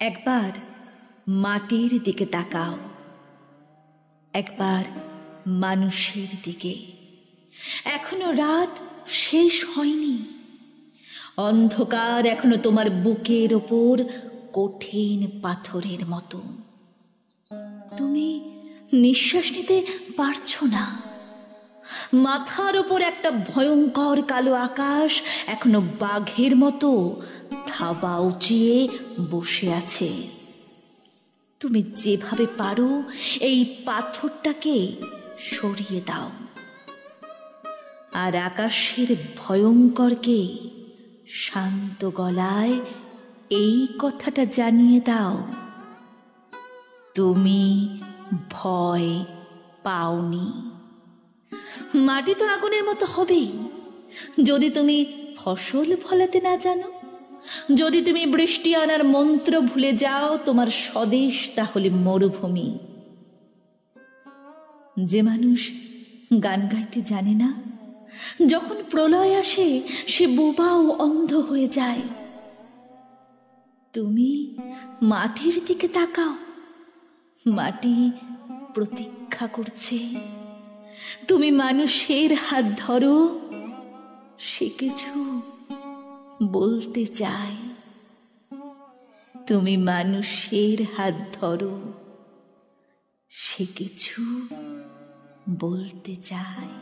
একবার মাটির দিকে তাকাও, একবার মানুষের দিকে। এখনো রাত শেষ হয়নি, অন্ধকার এখনো তোমার বুকের ওপর কঠিন পাথরের মতো। তুমি নিঃশ্বাস নিতে পারছো না। মাথার ওপর একটা ভয়ঙ্কর কালো আকাশ এখনো বাঘের মতো থাবা উঁচিয়ে বসে আছে। তুমি যেভাবে পারো এই পাথরটাকে সরিয়ে দাও, আর আকাশের ভয়ঙ্করকে শান্ত গলায় এই কথাটা জানিয়ে দাও, তুমি ভয় পাওনি। মাটি তো আগুনের মতো হবেই যদি তুমি ফসল ফলাতে না জানো। যদি তুমি বৃষ্টি আনার মন্ত্র ভুলে যাও, তোমার স্বদেশ তাহলে মরুভূমি। যে মানুষ গান গাইতে জানে না, যখন প্রলয় আসে সে বোবা ও অন্ধ হয়ে যায়। তুমি মাটির দিকে তাকাও, মাটি প্রতীক্ষা করছে। তুমি মানুষের হাত ধরো, সে কিছু বলতে চায়। তুমি মানুষের হাত ধরো, সে কিছু বলতে চায়।